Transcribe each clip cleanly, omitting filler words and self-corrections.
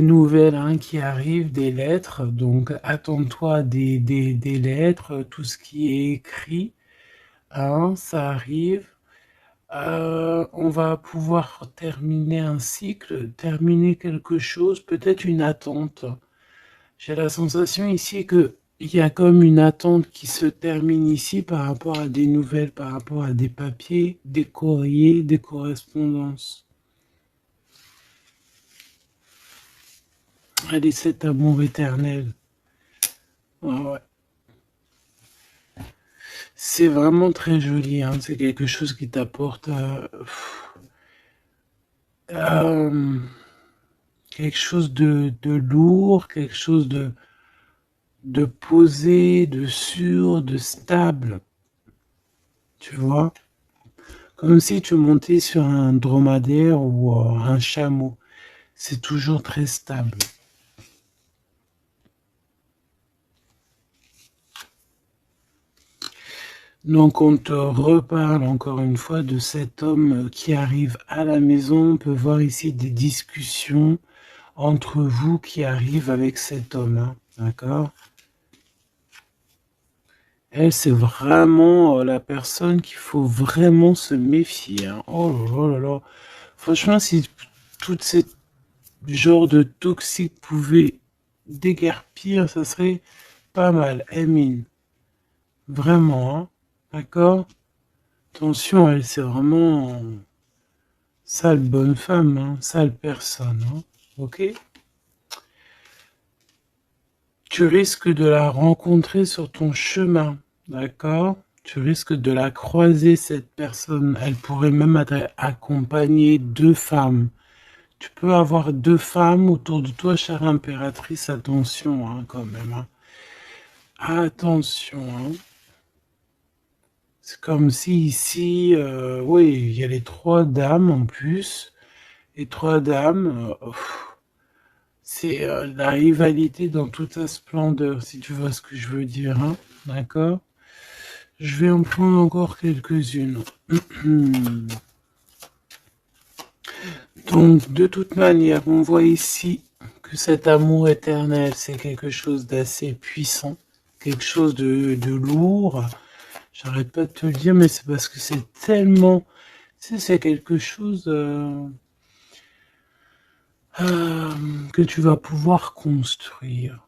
nouvelles hein, qui arrivent, des lettres, donc attends-toi à des lettres, tout ce qui est écrit, hein, ça arrive. On va pouvoir terminer un cycle, terminer quelque chose, peut-être une attente. J'ai la sensation ici que il y a comme une attente qui se termine ici par rapport à des nouvelles, par rapport à des papiers, des courriers, des correspondances. Allez, cet amour éternel. Ouais. C'est vraiment très joli, hein. C'est quelque chose qui t'apporte euh, quelque chose de lourd, quelque chose de posé, de sûr, de stable. Tu vois? Comme si tu montais sur un dromadaire ou un chameau. C'est toujours très stable. Donc on te reparle encore une fois de cet homme qui arrive à la maison. On peut voir ici des discussions entre vous qui arrivent avec cet homme. Hein, d'accord? Elle, c'est vraiment la personne qu'il faut vraiment se méfier. Hein. Oh là là là là. Franchement, si tout ce genre de toxique pouvait déguerpir, ça serait pas mal. Emine. Vraiment, hein. D'accord? Attention, elle, c'est vraiment sale bonne femme, hein. Sale personne. Hein. Ok? Tu risques de la rencontrer sur ton chemin. D'accord? Tu risques de la croiser, cette personne. Elle pourrait même être accompagnée de femmes. Tu peux avoir deux femmes autour de toi, chère impératrice. Attention, hein, quand même. Hein. Attention. Hein. C'est comme si ici, oui, il y a les trois dames en plus. Les trois dames, c'est la rivalité dans toute sa splendeur, si tu vois ce que je veux dire. Hein. D'accord? Je vais en prendre encore quelques-unes. Donc, de toute manière, on voit ici que cet amour éternel, c'est quelque chose d'assez puissant, quelque chose de lourd. J'arrête pas de te le dire, mais c'est parce que c'est tellement... c'est quelque chose que tu vas pouvoir construire.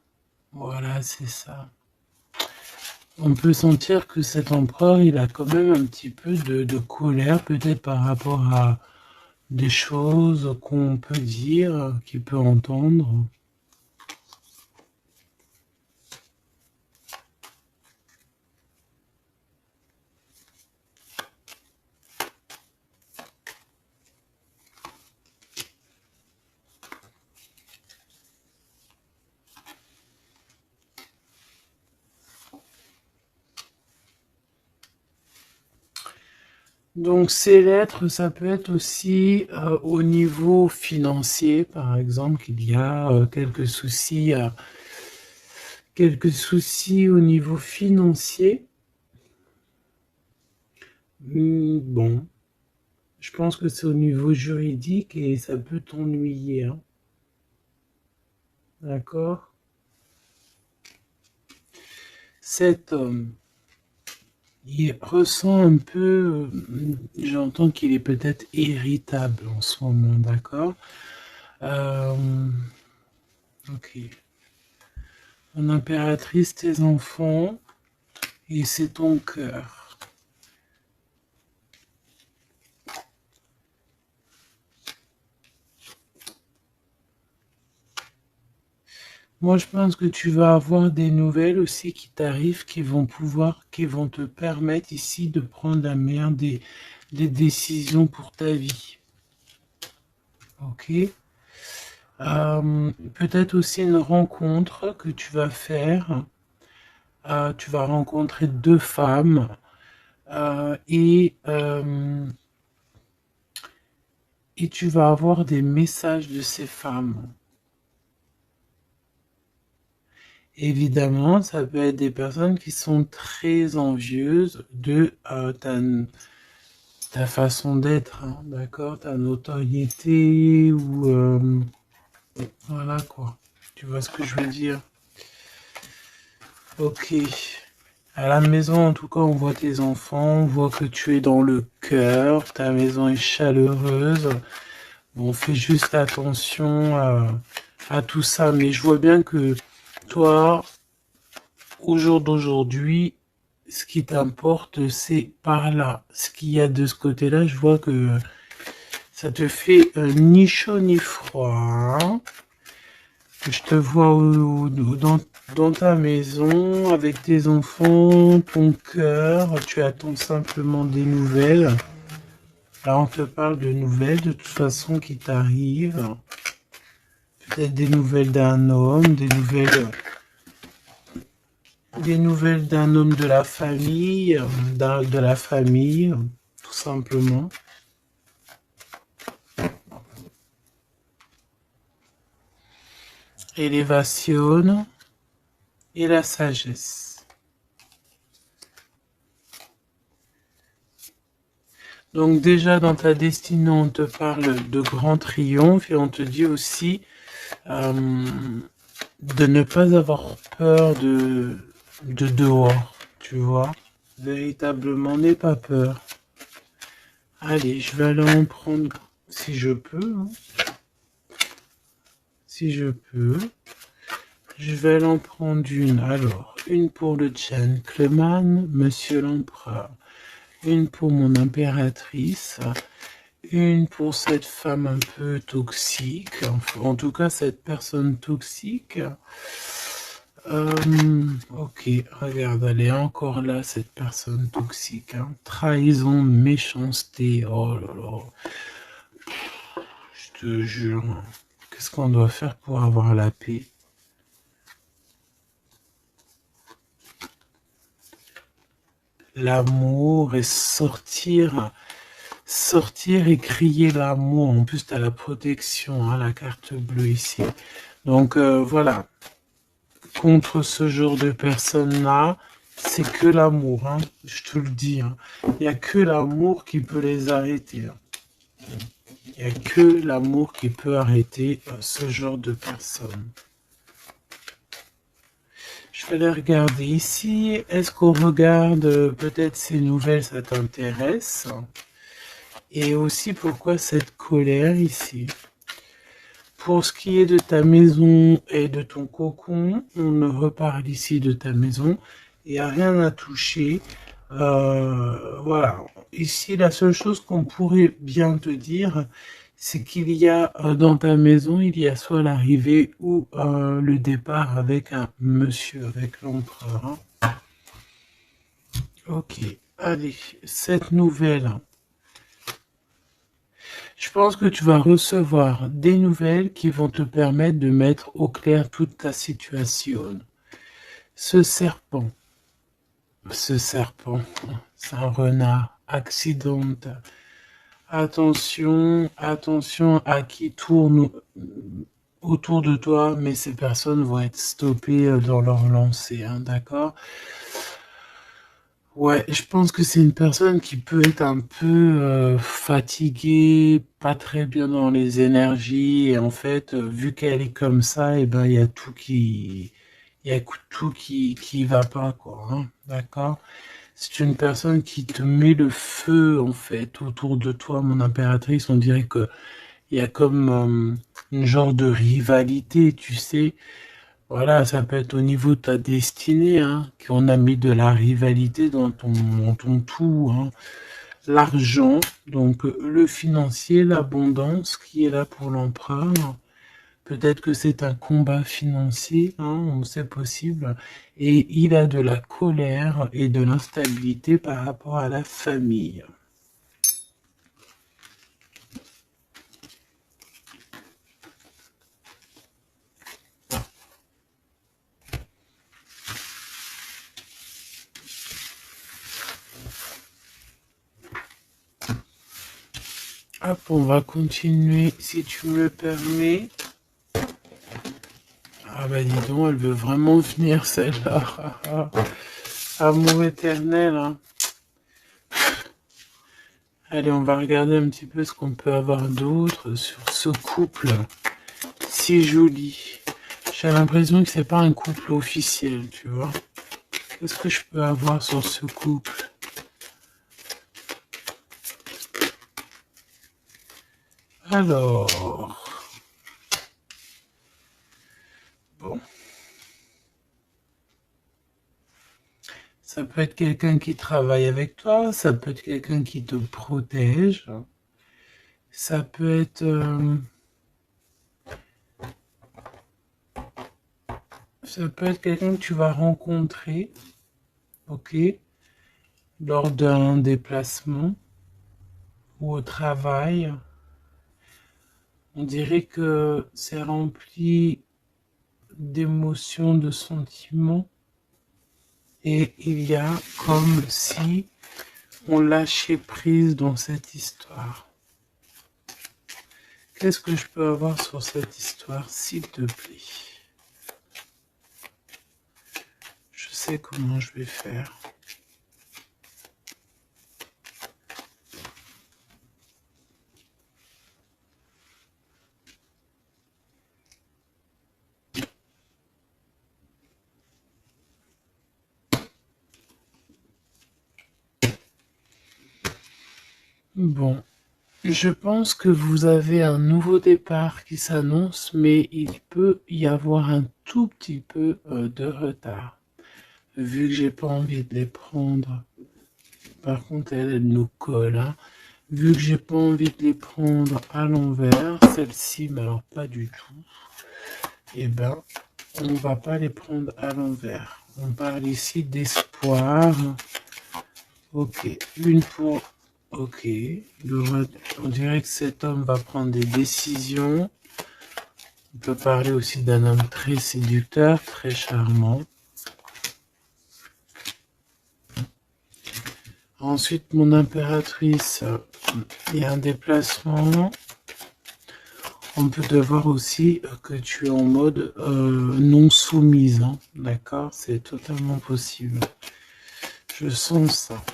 Voilà, c'est ça. On peut sentir que cet empereur, il a quand même un petit peu de colère, peut-être par rapport à des choses qu'on peut dire, qu'il peut entendre. Donc ces lettres, ça peut être aussi au niveau financier, par exemple, qu'il y a quelques soucis au niveau financier. Bon, je pense que c'est au niveau juridique et ça peut t'ennuyer, hein. D'accord? Cet homme, il ressent un peu, j'entends qu'il est peut-être irritable en ce moment, d'accord? Euh, ok. Mon impératrice, tes enfants, et c'est ton cœur. Moi, je pense que tu vas avoir des nouvelles aussi qui t'arrivent, qui vont te permettre ici de prendre la meilleure des décisions pour ta vie. Ok? Peut-être aussi une rencontre que tu vas faire. Tu vas rencontrer deux femmes euh, et, euh, et tu vas avoir des messages de ces femmes. Évidemment, ça peut être des personnes qui sont très envieuses de ta façon d'être, hein, d'accord, ta notoriété ou Voilà quoi. Tu vois ce que je veux dire? Ok. À la maison, en tout cas, on voit tes enfants, on voit que tu es dans le cœur, ta maison est chaleureuse. Bon, fais juste attention à tout ça, mais je vois bien que toi, au jour d'aujourd'hui, ce qui t'importe, c'est par là. Ce qu'il y a de ce côté-là, je vois que ça te fait ni chaud ni froid, hein. Je te vois dans ta maison, avec tes enfants, ton cœur, tu attends simplement des nouvelles. Là, on te parle de nouvelles, de toute façon, qui t'arrivent. Peut-être des nouvelles d'un homme, des nouvelles d'un homme de la famille, de la famille, tout simplement. Élévation et la sagesse. Donc déjà dans ta destinée, on te parle de grand triomphe et on te dit aussi euh, de ne pas avoir peur de dehors, tu vois. Véritablement, n'aie pas peur. Allez, je vais aller en prendre si je peux, hein. Si je peux. Je vais aller en prendre une. Alors, une pour le gentleman, monsieur l'empereur. Une pour mon impératrice. Une pour cette femme un peu toxique. En tout cas, cette personne toxique. Ok, regarde, elle est encore là, cette personne toxique, hein. Trahison, méchanceté. Oh là là. Je te jure. Qu'est-ce qu'on doit faire pour avoir la paix? L'amour et sortir et crier l'amour. En plus, tu as la protection, hein, la carte bleue ici. Donc voilà, contre ce genre de personnes-là, c'est que l'amour, hein, je te le dis, hein. Il n'y a que l'amour qui peut les arrêter, hein. Il n'y a que l'amour qui peut arrêter ce genre de personnes. Je vais les regarder ici. Est-ce qu'on regarde peut-être ces nouvelles, ça t'intéresse? Et aussi pourquoi cette colère ici? Pour ce qui est de ta maison et de ton cocon, on reparle ici de ta maison. Il n'y a rien à toucher. Voilà. Ici, la seule chose qu'on pourrait bien te dire, c'est qu'il y a dans ta maison, il y a soit l'arrivée ou le départ avec un monsieur, avec l'empereur, hein. Ok. Allez, cette nouvelle. Je pense que tu vas recevoir des nouvelles qui vont te permettre de mettre au clair toute ta situation. Ce serpent, ce serpent, c'est un renard accidentel. Attention, attention à qui tourne autour de toi, mais ces personnes vont être stoppées dans leur lancée, hein, d'accord? Ouais, je pense que c'est une personne qui peut être un peu fatiguée, pas très bien dans les énergies, et en fait, vu qu'elle est comme ça, et ben il y a il y a tout qui va pas, quoi, hein, d'accord? C'est une personne qui te met le feu, en fait, autour de toi, mon impératrice. On dirait que il y a comme une genre de rivalité, tu sais. Voilà, ça peut être au niveau de ta destinée, hein, qu'on a mis de la rivalité dans ton tout, hein. L'argent, donc le financier, l'abondance qui est là pour l'empereur. Peut-être que c'est un combat financier, hein, c'est possible. Et il a de la colère et de l'instabilité par rapport à la famille. Hop, on va continuer si tu me le permets. Ah bah dis donc, elle veut vraiment venir celle-là. Amour éternel, hein. Allez, on va regarder un petit peu ce qu'on peut avoir d'autre sur ce couple si joli. J'ai l'impression que c'est pas un couple officiel, tu vois. Qu'est-ce que je peux avoir sur ce couple? Alors, bon, ça peut être quelqu'un qui travaille avec toi, ça peut être quelqu'un qui te protège, ça peut être, quelqu'un que tu vas rencontrer, ok, lors d'un déplacement ou au travail. On dirait que c'est rempli d'émotions, de sentiments, et il y a comme si on lâchait prise dans cette histoire. Qu'est-ce que je peux avoir sur cette histoire, s'il te plaît? Je sais comment je vais faire. Bon, je pense que vous avez un nouveau départ qui s'annonce, mais il peut y avoir un tout petit peu de retard. Vu que j'ai pas envie de les prendre, par contre elle nous colle, hein. Vu que j'ai pas envie de les prendre à l'envers, celle-ci, mais alors pas du tout, eh ben, on va pas les prendre à l'envers. On parle ici d'espoir. Ok, une pour... Ok, on dirait que cet homme va prendre des décisions. On peut parler aussi d'un homme très séducteur, très charmant. Ensuite, mon impératrice, il y a un déplacement. On peut te voir aussi que tu es en mode non soumise, hein. D'accord? C'est totalement possible. Je sens ça.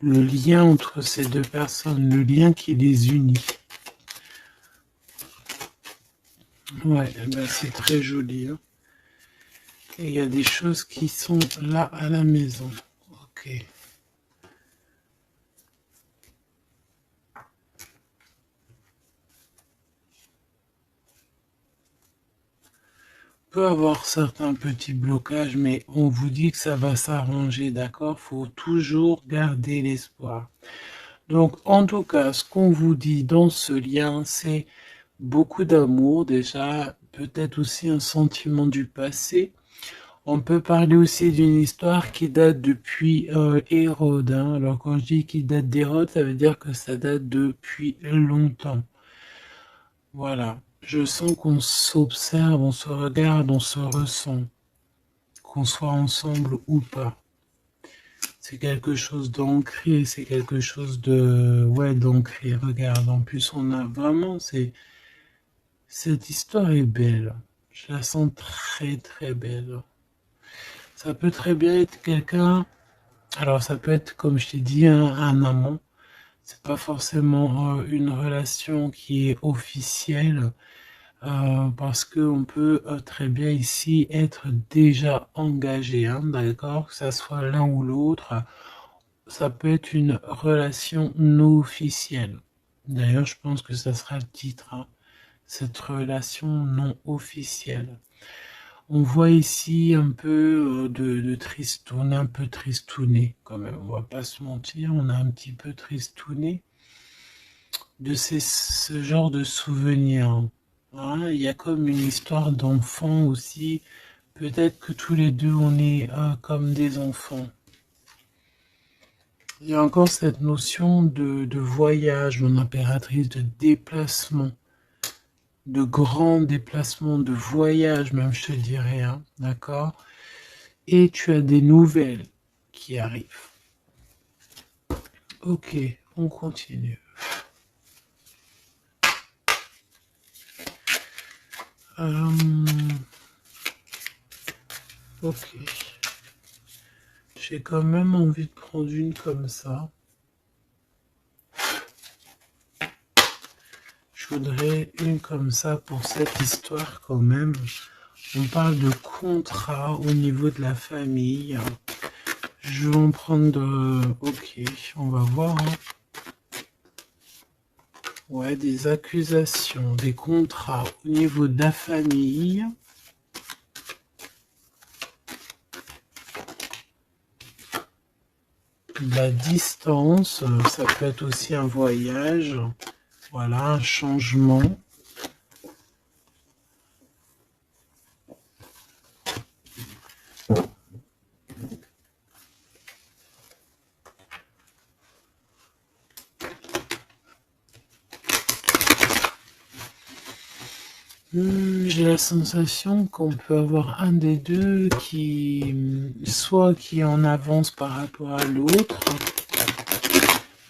Le lien entre ces deux personnes, le lien qui les unit. Ouais, ben c'est très joli, hein. Et il y a des choses qui sont là à la maison. Ok. Peut avoir certains petits blocages, mais on vous dit que ça va s'arranger, d'accord? Faut toujours garder l'espoir. Donc, en tout cas, ce qu'on vous dit dans ce lien, c'est beaucoup d'amour déjà, peut-être aussi un sentiment du passé. On peut parler aussi d'une histoire qui date depuis Hérode, hein. Alors quand je dis qu'il date d'Hérode, ça veut dire que ça date depuis longtemps. Voilà. Je sens qu'on s'observe, on se regarde, on se ressent, qu'on soit ensemble ou pas. C'est quelque chose d'ancré, c'est quelque chose de... Ouais, d'ancré. Regarde, en plus on a vraiment... Cette histoire est belle. Je la sens très très belle. Ça peut très bien être quelqu'un... Alors ça peut être, comme je t'ai dit, un amant. C'est pas forcément une relation qui est officielle. Parce qu'on peut très bien ici être déjà engagé, hein, d'accord? Que ça soit l'un ou l'autre, ça peut être une relation non officielle. D'ailleurs, je pense que ça sera le titre, hein, cette relation non officielle. On voit ici un peu de tristoun, un peu tristouné quand même, on va pas se mentir, on a un petit peu tristouné de ce genre de souvenirs. Hein, il y a comme une histoire d'enfant aussi. Peut-être que tous les deux on est comme des enfants. Il y a encore cette notion de voyage, mon impératrice, de déplacement, de grand déplacement, de voyage même, je te dirais, hein, d'accord? Et tu as des nouvelles qui arrivent. Ok, on continue. Ok. J'ai quand même envie de prendre une comme ça. Je voudrais une comme ça pour cette histoire quand même. On parle de contrat au niveau de la famille. Je vais en prendre... Ok, on va voir. Hein. Ouais, des accusations, des contrats au niveau de la famille. La distance, ça peut être aussi un voyage. Voilà, un changement. J'ai la sensation qu'on peut avoir un des deux qui, soit qui en avance par rapport à l'autre,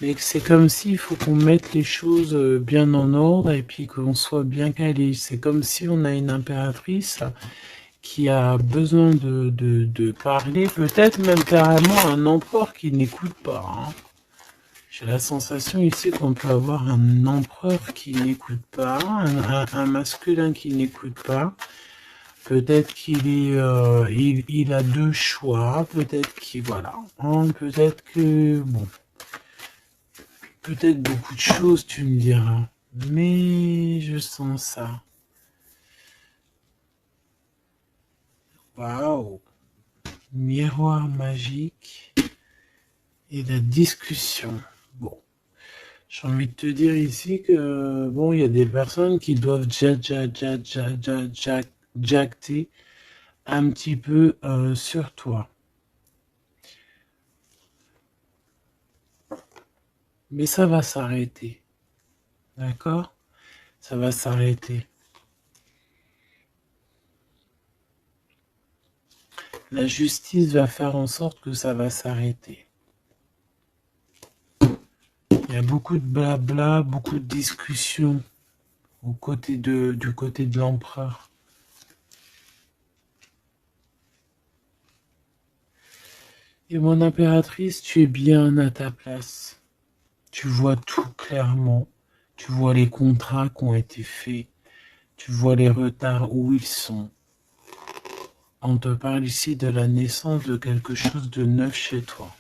mais que c'est comme s'il faut qu'on mette les choses bien en ordre et puis qu'on soit bien calé. C'est comme si on a une impératrice qui a besoin de parler, peut-être même carrément un empereur qui n'écoute pas. Hein. J'ai la sensation ici qu'on peut avoir un empereur qui n'écoute pas, un masculin qui n'écoute pas. Peut-être qu'il est, il a deux choix. Peut-être qu'il voilà. Hein, peut-être que bon, peut-être beaucoup de choses, tu me diras. Mais je sens ça. Waouh, miroir magique et la discussion. Bon. J'ai envie de te dire ici que, bon, il y a des personnes qui doivent jacter un petit peu sur toi. Mais ça va s'arrêter. D'accord? Ça va s'arrêter. La justice va faire en sorte que ça va s'arrêter. Il y a beaucoup de blabla, beaucoup de discussions du côté de l'empereur. Et mon impératrice, tu es bien à ta place. Tu vois tout clairement. Tu vois les contrats qui ont été faits. Tu vois les retards où ils sont. On te parle ici de la naissance de quelque chose de neuf chez toi.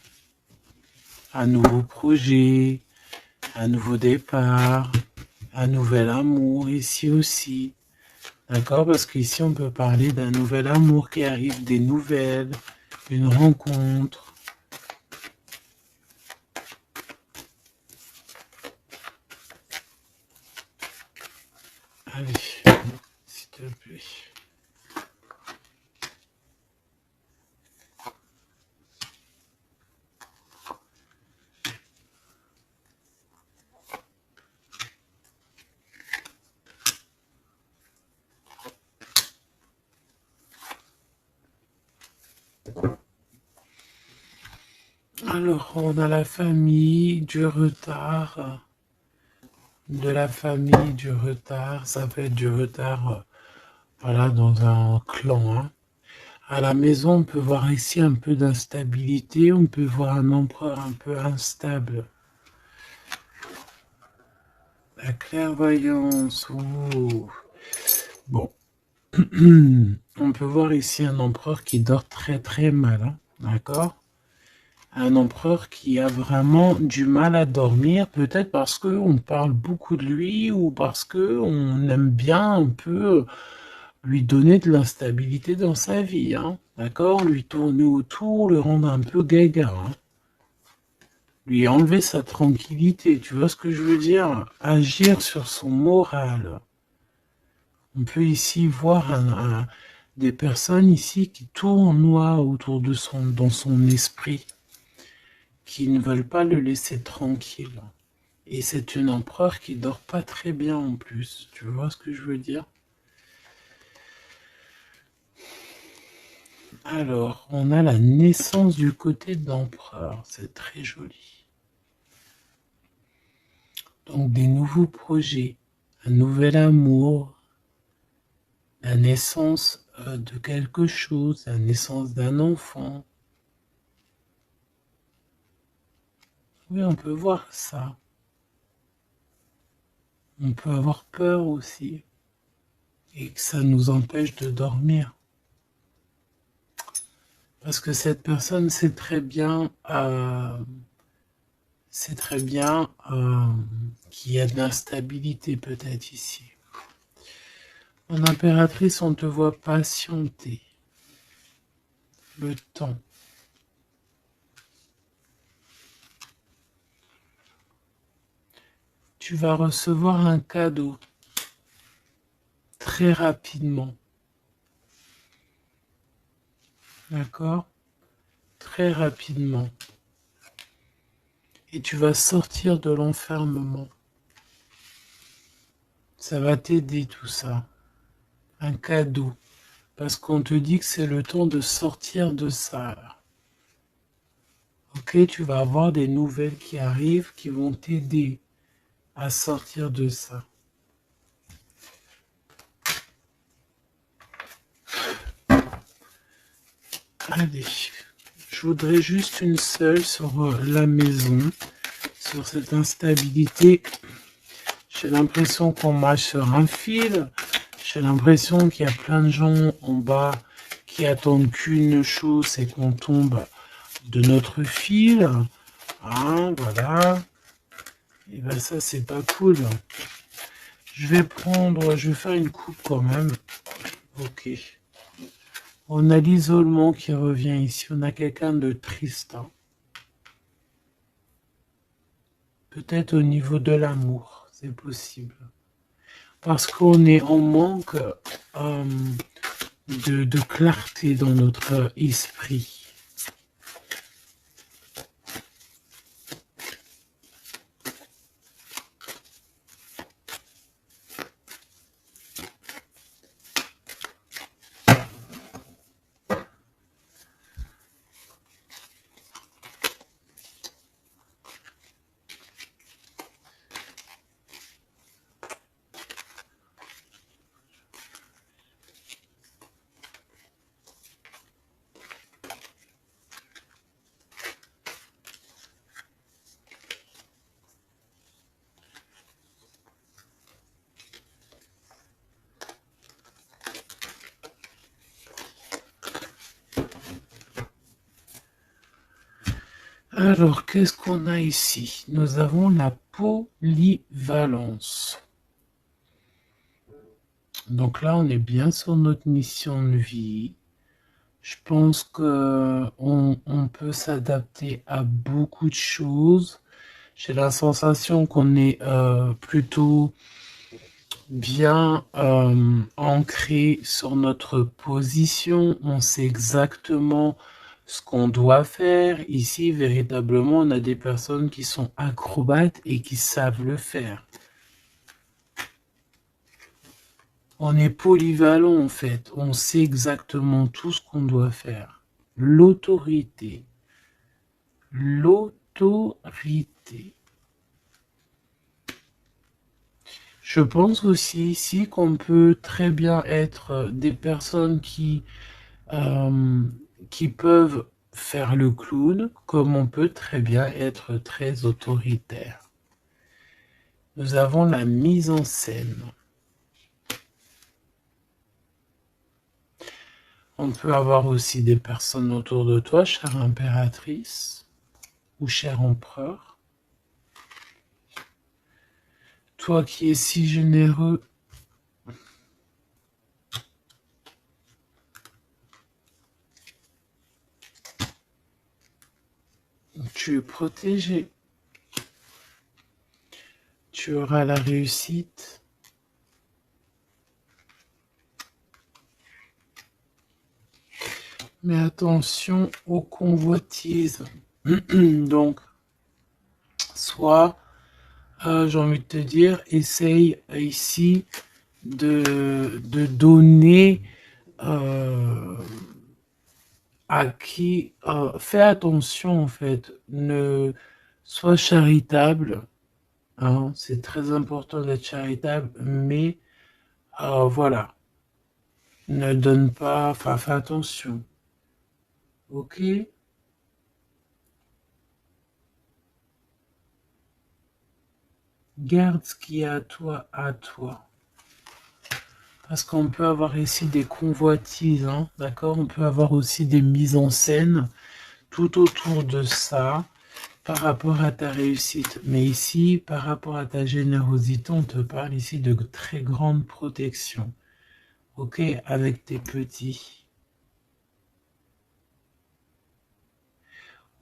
Un nouveau projet, un nouveau départ, un nouvel amour ici aussi. D'accord? Parce qu'ici on peut parler d'un nouvel amour qui arrive, des nouvelles, une rencontre. Allez, s'il te plaît. Alors, on a la famille, du retard, de la famille, du retard. Ça peut être du retard, voilà, dans un clan. Hein. À la maison, on peut voir ici un peu d'instabilité. On peut voir un empereur un peu instable. La clairvoyance. Ouh. Bon. On peut voir ici un empereur qui dort très très mal. Hein. D'accord? Un empereur qui a vraiment du mal à dormir, peut-être parce qu'on parle beaucoup de lui ou parce qu'on aime bien un peu lui donner de l'instabilité dans sa vie, hein, d'accord? Lui tourner autour, le rendre un peu gaga, hein. Lui enlever sa tranquillité, tu vois ce que je veux dire? Agir sur son moral. On peut ici voir des personnes ici qui tournoient autour de dans son esprit, qui ne veulent pas le laisser tranquille. Et c'est une empereur qui dort pas très bien en plus. Tu vois ce que je veux dire? Alors, on a la naissance du côté de l'empereur. C'est très joli. Donc des nouveaux projets, un nouvel amour, la naissance de quelque chose, la naissance d'un enfant. Oui, on peut voir ça. On peut avoir peur aussi et que ça nous empêche de dormir. Parce que cette personne sait très bien qu'il y a de l'instabilité peut-être ici. En impératrice, on te voit patienter le temps. Tu vas recevoir un cadeau très rapidement. D'accord? Très rapidement. Et tu vas sortir de l'enfermement. Ça va t'aider tout ça. Un cadeau. Parce qu'on te dit que c'est le temps de sortir de ça. Ok, tu vas avoir des nouvelles qui arrivent qui vont t'aider à sortir de ça. Allez, je voudrais juste une seule sur la maison, sur cette instabilité. J'ai l'impression qu'on marche sur un fil. J'ai l'impression qu'il y a plein de gens en bas qui attendent qu'une chose, c'est qu'on tombe de notre fil. Hein, voilà. Et ben ça, c'est pas cool. Je vais faire une coupe quand même. Ok. On a l'isolement qui revient ici. On a quelqu'un de triste. Hein. Peut-être au niveau de l'amour, c'est possible. Parce qu'on est en manque de clarté dans notre esprit. Alors, qu'est-ce qu'on a ici? Nous avons la polyvalence. Donc là, on est bien sur notre mission de vie. Je pense qu'on peut s'adapter à beaucoup de choses. J'ai la sensation qu'on est plutôt bien ancré sur notre position. On sait exactement ce qu'on doit faire. Ici, véritablement, on a des personnes qui sont acrobates et qui savent le faire. On est polyvalent en fait. On sait exactement tout ce qu'on doit faire. L'autorité. L'autorité. Je pense aussi ici qu'on peut très bien être des personnes qui peuvent faire le clown, comme on peut très bien être très autoritaire. Nous avons la mise en scène. On peut avoir aussi des personnes autour de toi, chère impératrice ou cher empereur. Toi qui es si généreux, tu es protégé. Tu auras la réussite. Mais attention aux convoitises. Donc, soit, j'ai envie de te dire, essaye ici de donner à qui... fais attention en fait, ne sois charitable. Hein, c'est très important d'être charitable, mais voilà, ne donne pas, enfin fais attention, ok? Garde ce qui est à toi, à toi. Parce qu'on peut avoir ici des convoitises, hein, d'accord? On peut avoir aussi des mises en scène tout autour de ça par rapport à ta réussite. Mais ici, par rapport à ta générosité, on te parle ici de très grande protection. Ok, avec tes petits.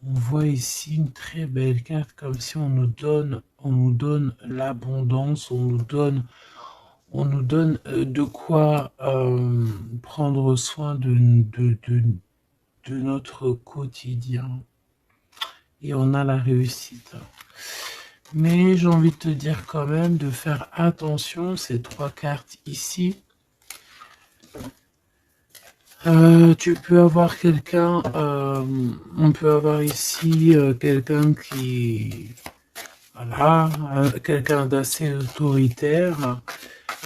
On voit ici une très belle carte, comme si on nous donne l'abondance, on nous donne de quoi prendre soin de notre quotidien. Et on a la réussite. Mais j'ai envie de te dire quand même de faire attention, ces trois cartes ici. Tu peux avoir quelqu'un, on peut avoir ici quelqu'un qui, voilà, quelqu'un d'assez autoritaire,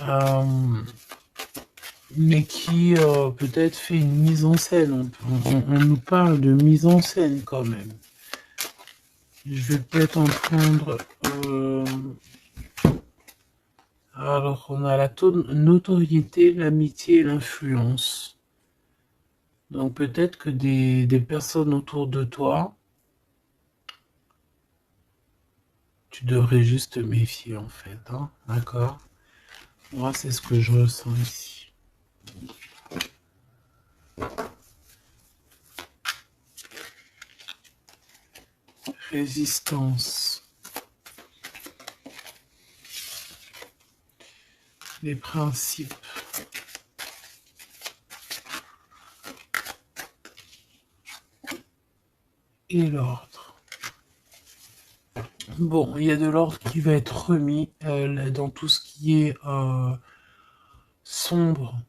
euh, mais qui peut-être fait une mise en scène. On nous parle de mise en scène quand même. Je vais peut-être en prendre. Alors, on a la notoriété, l'amitié et l'influence. Donc, peut-être que des personnes autour de toi, tu devrais juste te méfier en fait. Hein, d'accord? Moi, c'est ce que je ressens ici. Résistance. Les principes. Et l'ordre. Bon, il y a de l'ordre qui va être remis dans tout ce qui est sombre,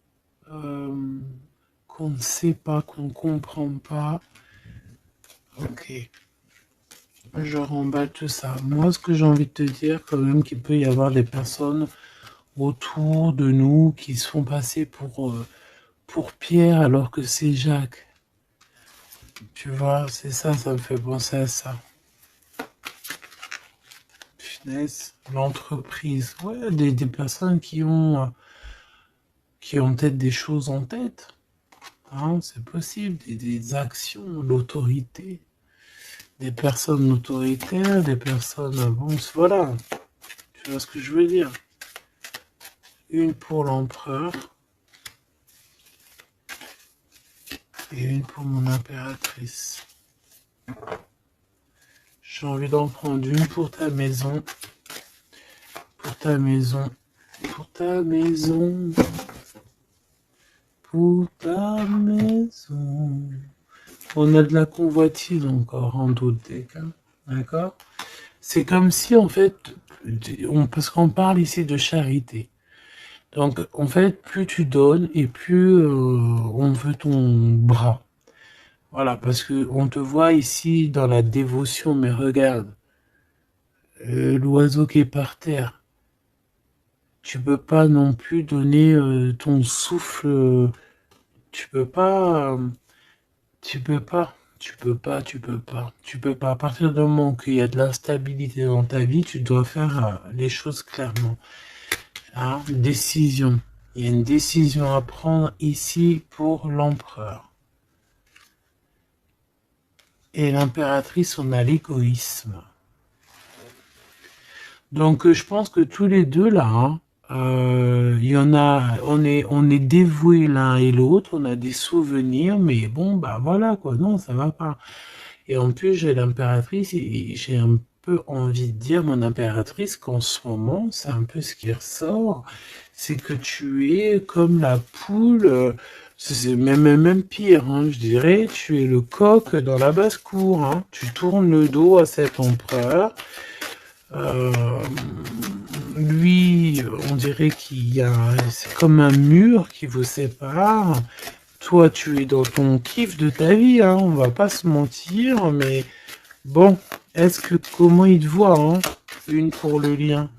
qu'on ne sait pas, qu'on ne comprend pas. Ok. Je remballe tout ça. Moi, ce que j'ai envie de te dire, quand même, qu'il peut y avoir des personnes autour de nous qui se font passer pour Pierre alors que c'est Jacques. Tu vois, c'est ça, ça me fait penser à ça. Finesse, l'entreprise. Ouais, des personnes qui ont peut-être des choses en tête. Hein, c'est possible, des actions, l'autorité. Des personnes autoritaires, des personnes... Bon, voilà. Tu vois ce que je veux dire? Une pour l'empereur. Et une pour mon impératrice. J'ai envie d'en prendre une pour ta maison. Pour ta maison. Pour ta maison. Pour ta maison. On a de la convoitise encore en doute des cas. D'accord? C'est comme si en fait, parce qu'on parle ici de charité. Donc en fait, plus tu donnes et plus on veut ton bras. Voilà, parce que on te voit ici dans la dévotion, mais regarde, l'oiseau qui est par terre. Tu peux pas non plus donner ton souffle. Tu peux pas. Tu peux pas. Tu peux pas. Tu peux pas. Tu peux pas. À partir du moment qu'il y a de l'instabilité dans ta vie, tu dois faire les choses clairement. Hein, décision. Il y a une décision à prendre ici pour l'empereur. Et l'impératrice, on a l'égoïsme. Donc je pense que tous les deux là, hein, il y en a, on est dévoués l'un et l'autre, on a des souvenirs, mais bon bah voilà quoi, non ça va pas. Et en plus j'ai l'impératrice et j'ai un peu envie de dire mon impératrice qu'en ce moment c'est un peu ce qui ressort, c'est que tu es comme la poule, c'est même pire, hein, je dirais, tu es le coq dans la basse-cour, hein, tu tournes le dos à cet empereur. Lui, on dirait qu'il y a, c'est comme un mur qui vous sépare. Toi, tu es dans ton kiff de ta vie, hein, on va pas se mentir, mais bon, comment il te voit, hein? une pour le lien.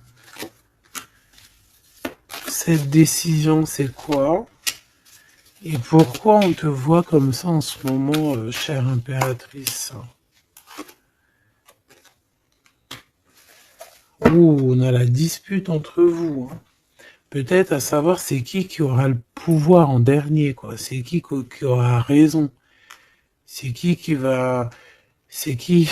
Cette décision, c'est quoi? Et pourquoi on te voit comme ça en ce moment, chère impératrice? Ouh, on a la dispute entre vous, hein. Peut-être à savoir c'est qui aura le pouvoir en dernier, quoi. C'est qui aura raison. C'est qui va... C'est qui?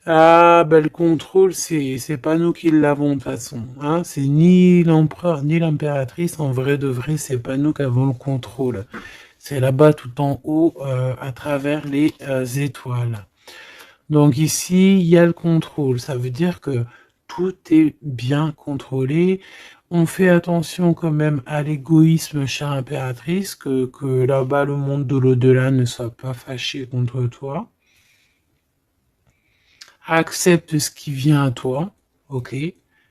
Ah, ben le contrôle, c'est pas nous qui l'avons de toute façon. Hein. C'est ni l'empereur ni l'impératrice. En vrai de vrai, c'est pas nous qui avons le contrôle. C'est là-bas tout en haut, à travers les étoiles. Donc ici, il y a le contrôle. Ça veut dire que tout est bien contrôlé. On fait attention quand même à l'égoïsme, chère impératrice, que là-bas, le monde de l'au-delà ne soit pas fâché contre toi. Accepte ce qui vient à toi, ok?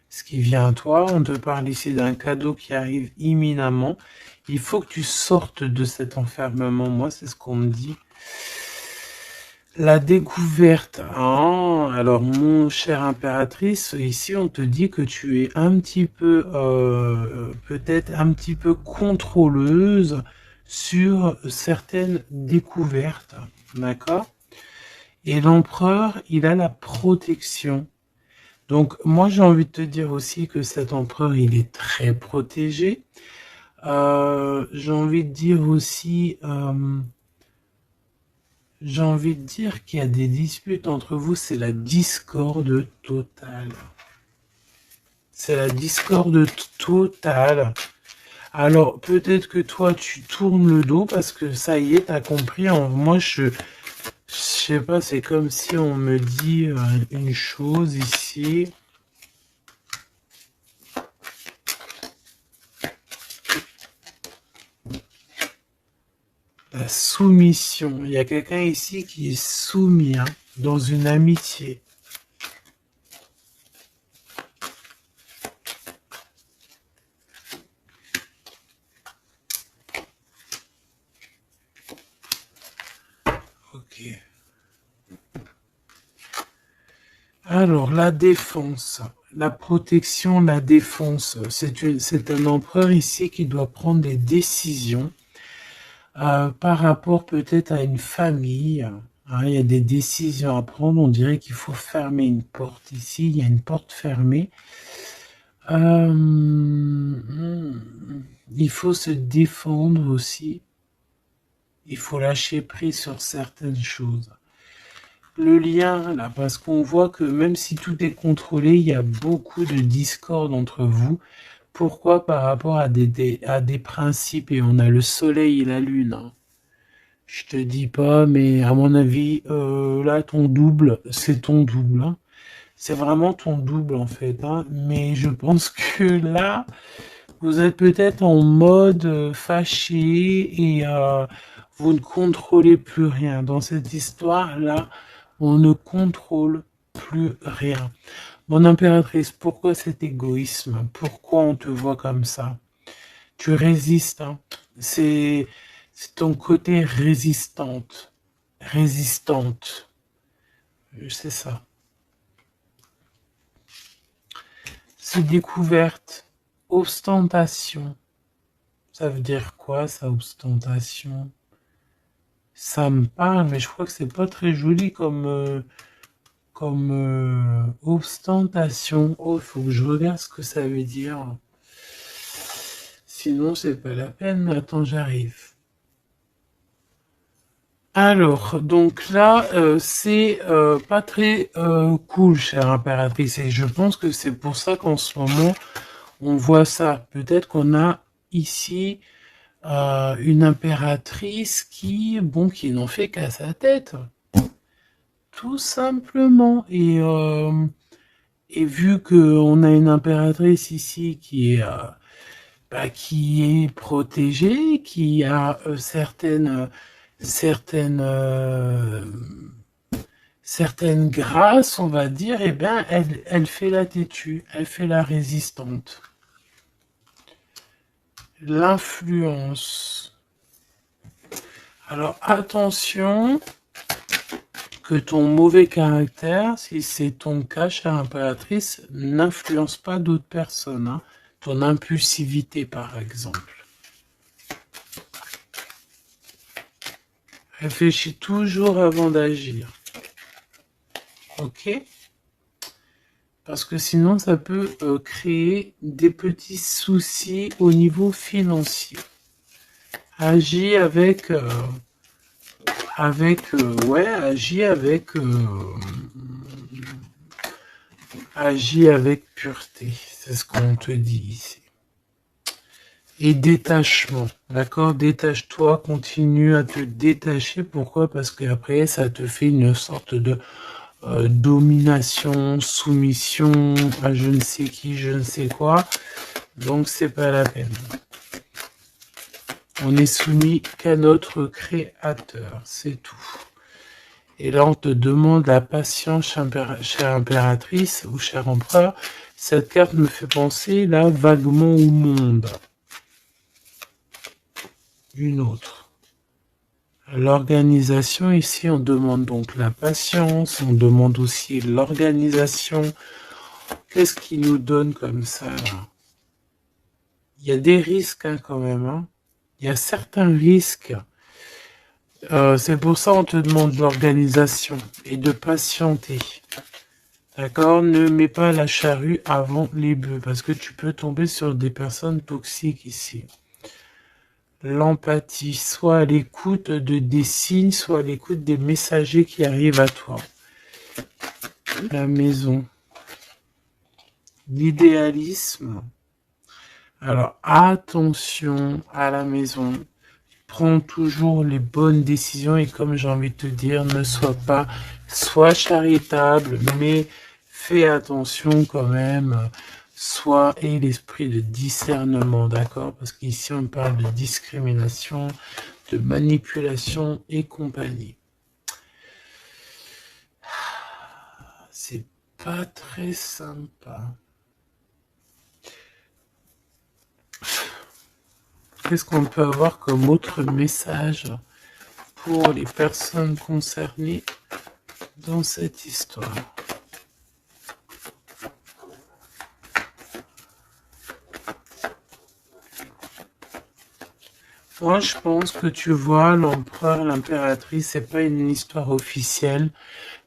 Ce qui vient à toi. On te parle ici d'un cadeau qui arrive imminemment. Il faut que tu sortes de cet enfermement. Moi, c'est ce qu'on me dit. La découverte. Ah, alors, mon cher impératrice, ici, on te dit que tu es un petit peu, peut-être un petit peu contrôleuse sur certaines découvertes. D'accord? Et l'empereur, il a la protection. Donc, moi, j'ai envie de te dire aussi que cet empereur, il est très protégé. J'ai envie de dire aussi... j'ai envie de dire qu'il y a des disputes entre vous, c'est la discorde totale. C'est la discorde totale. Alors, peut-être que toi, tu tournes le dos parce que ça y est, t'as compris. Moi, je sais pas, c'est comme si on me dit une chose ici. La soumission. Il y a quelqu'un ici qui est soumis, hein, dans une amitié. Ok. Alors, la défense, la protection, la défense. C'est un empereur ici qui doit prendre des décisions par rapport peut-être à une famille. Hein, il y a des décisions à prendre. On dirait qu'il faut fermer une porte ici. Il y a une porte fermée. Il faut se défendre aussi. Il faut lâcher prise sur certaines choses. Le lien, là, parce qu'on voit que même si tout est contrôlé, il y a beaucoup de discorde entre vous. Pourquoi? Par rapport à des principes, et on a le soleil et la lune. Hein. Je te dis pas, mais à mon avis, là, ton double, c'est ton double. Hein. C'est vraiment ton double, en fait. Hein. Mais je pense que là, vous êtes peut-être en mode fâché et vous ne contrôlez plus rien. Dans cette histoire-là, on ne contrôle plus rien. Mon impératrice, pourquoi cet égoïsme? Pourquoi on te voit comme ça? Tu résistes, hein. C'est ton côté résistante. Résistante. C'est ça. C'est découverte. Ostentation. Ça veut dire quoi, ça, ostentation? Ça me parle, mais je crois que c'est pas très joli comme ostentation. Oh, il faut que je regarde ce que ça veut dire. Sinon, c'est pas la peine. Attends, j'arrive. Alors, donc là, c'est pas très cool, chère impératrice, et je pense que c'est pour ça qu'en ce moment, on voit ça. Peut-être qu'on a ici une impératrice qui n'en fait qu'à sa tête, tout simplement. Et vu qu'on a une impératrice ici qui est protégée, qui a certaines grâces, on va dire, eh bien, elle fait la têtue, elle fait la résistante. L'influence. Alors, attention, que ton mauvais caractère, si c'est ton cas, chère impératrice, n'influence pas d'autres personnes, hein. Ton impulsivité, par exemple. Réfléchis toujours avant d'agir. Ok? Parce que sinon, ça peut créer des petits soucis au niveau financier. Agis agis avec pureté. C'est ce qu'on te dit ici. Et détachement, d'accord? Détache-toi, continue à te détacher. Pourquoi? Parce qu'après, ça te fait une sorte de domination, soumission à je ne sais qui, je ne sais quoi. Donc, c'est pas la peine. On n'est soumis qu'à notre créateur, c'est tout. Et là, on te demande la patience, chère impératrice ou cher empereur. Cette carte me fait penser là vaguement au monde. Une autre. L'organisation, ici, on demande donc la patience, on demande aussi l'organisation. Qu'est-ce qui nous donne comme ça là? Il y a des risques hein, quand même. Hein. Il y a certains risques. C'est pour ça qu'on te demande l'organisation et de patienter. D'accord? Ne mets pas la charrue avant les bœufs parce que tu peux tomber sur des personnes toxiques ici. L'empathie, soit à l'écoute des signes, soit à l'écoute des messagers qui arrivent à toi. La maison. L'idéalisme. Alors, attention à la maison. Prends toujours les bonnes décisions et comme j'ai envie de te dire, ne sois charitable, mais fais attention quand même. Et l'esprit de discernement, d'accord? Parce qu'ici, on parle de discrimination, de manipulation et compagnie. C'est pas très sympa. Qu'est-ce qu'on peut avoir comme autre message pour les personnes concernées dans cette histoire? Moi, je pense que tu vois, l'empereur, l'impératrice, c'est pas une histoire officielle.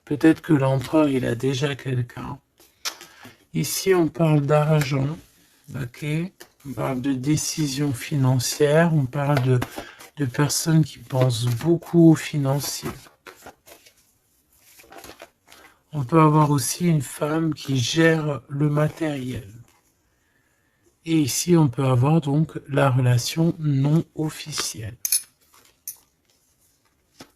Peut-être que l'empereur, il a déjà quelqu'un. Ici, on parle d'argent, ok? On parle de décisions financières, on parle de personnes qui pensent beaucoup aux financiers. On peut avoir aussi une femme qui gère le matériel. Et ici, on peut avoir donc la relation non officielle.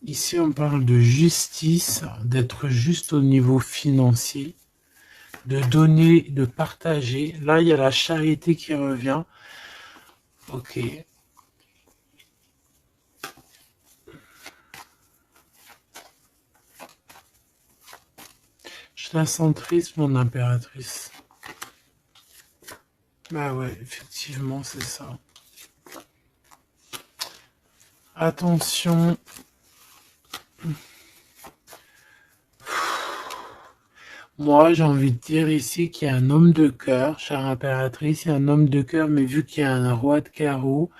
Ici, on parle de justice, d'être juste au niveau financier, de donner, de partager. Là, il y a la charité qui revient. Ok. Je la sens triste, mon impératrice. Bah ouais, effectivement, c'est ça. Attention. Moi, j'ai envie de dire ici qu'il y a un homme de cœur, chère impératrice, il y a un homme de cœur, mais vu qu'il y a un roi de carreau,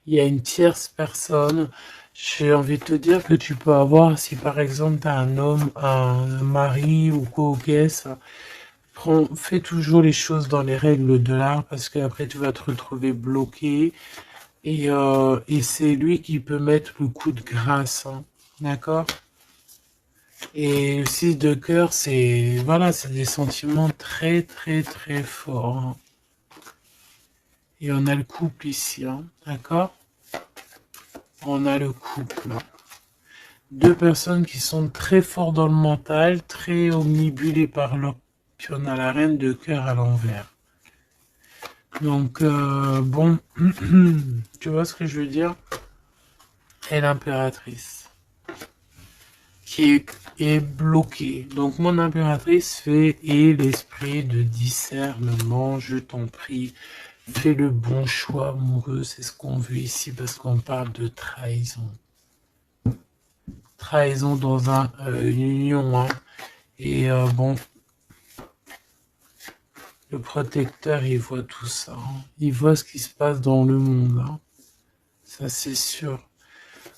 il y a une tierce personne. J'ai envie de te dire que tu peux avoir, si par exemple tu as un homme, un mari ou quoi au caisse, fais toujours les choses dans les règles de l'art parce qu'après tu vas te retrouver bloqué et c'est lui qui peut mettre le coup de grâce, hein. D'accord? Et le 6 de cœur, c'est voilà, c'est des sentiments très très très forts, hein. Et on a le couple ici, hein. D'accord? On a le couple. Deux personnes qui sont très forts dans le mental, très omnibulées par leur... Puis on a la reine de cœur à l'envers. Donc, bon, tu vois ce que je veux dire? Et l'impératrice, qui est bloquée. Donc, mon impératrice fait, et l'esprit de discernement, je t'en prie, fais le bon choix amoureux, c'est ce qu'on veut ici, parce qu'on parle de trahison. trahison dans une union, hein. Et bon, le protecteur, il voit tout ça, hein. Il voit ce qui se passe dans le monde, hein. Ça, c'est sûr.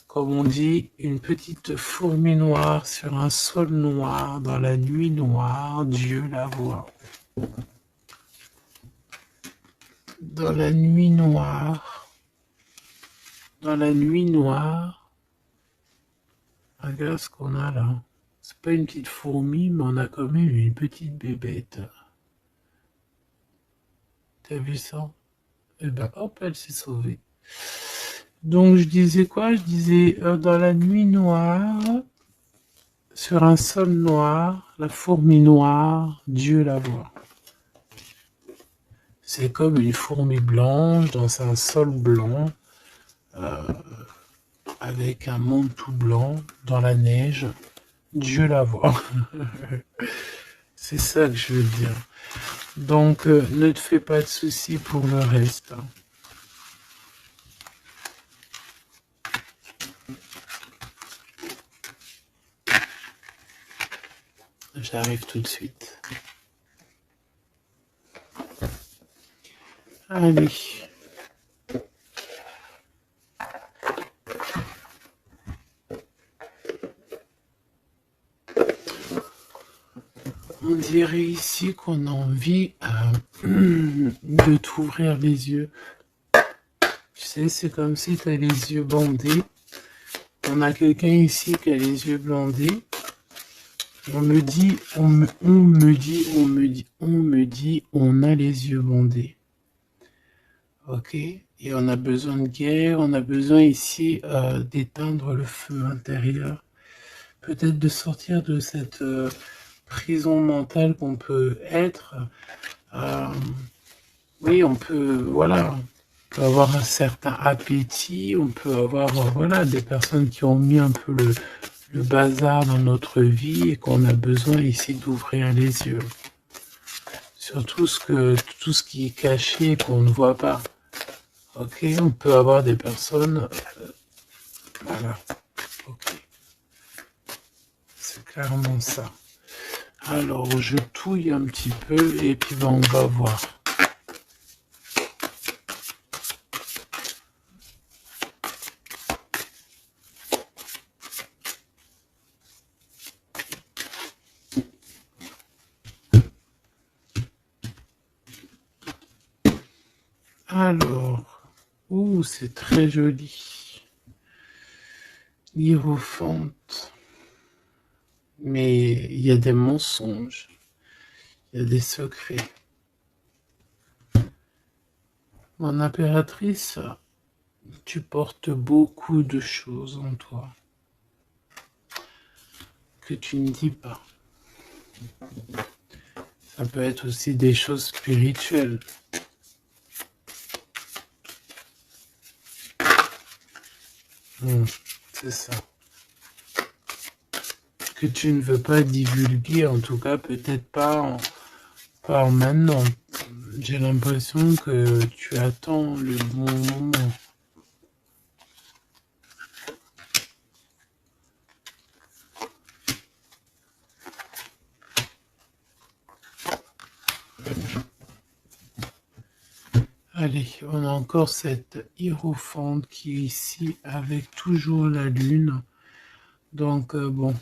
Comme on dit, une petite fourmi noire sur un sol noir, dans la nuit noire, Dieu la voit. Dans la nuit noire, dans la nuit noire, regarde ce qu'on a là. C'est pas une petite fourmi, mais on a quand même une petite bébête. T'as vu ça? Eh ben hop, elle s'est sauvée. Donc je disais quoi? Je disais dans la nuit noire, sur un sol noir, la fourmi noire, Dieu la voit. C'est comme une fourmi blanche dans un sol blanc, avec un monde tout blanc dans la neige. Dieu la voit. C'est ça que je veux dire. Donc ne te fais pas de soucis pour le reste, hein. J'arrive tout de suite. Allez. On dirait ici qu'on a envie de t'ouvrir les yeux. Tu sais, c'est comme si tu as les yeux bandés. On a quelqu'un ici qui a les yeux bandés. On me dit, on a les yeux bandés. Ok? Et on a besoin de guerre, on a besoin ici d'éteindre le feu intérieur. Peut-être de sortir de cette prison mentale qu'on peut être. Oui, on peut, voilà, on peut avoir un certain appétit, on peut avoir, voilà, des personnes qui ont mis un peu le bazar dans notre vie et qu'on a besoin ici d'ouvrir les yeux. Sur tout ce qui est caché et qu'on ne voit pas. Ok, on peut avoir des personnes, voilà, ok, c'est clairement ça. Alors, je touille un petit peu et puis ben, on va voir. Alors, ouh, c'est très joli. Hiérophante. Mais il y a des mensonges, il y a des secrets. Mon impératrice, tu portes beaucoup de choses en toi que tu ne dis pas. Ça peut être aussi des choses spirituelles. C'est ça. Que tu ne veux pas divulguer, en tout cas peut-être pas en maintenant. J'ai l'impression que tu attends le bon moment. Allez, on a encore cette hiérophante qui est ici avec toujours la lune. Donc bon,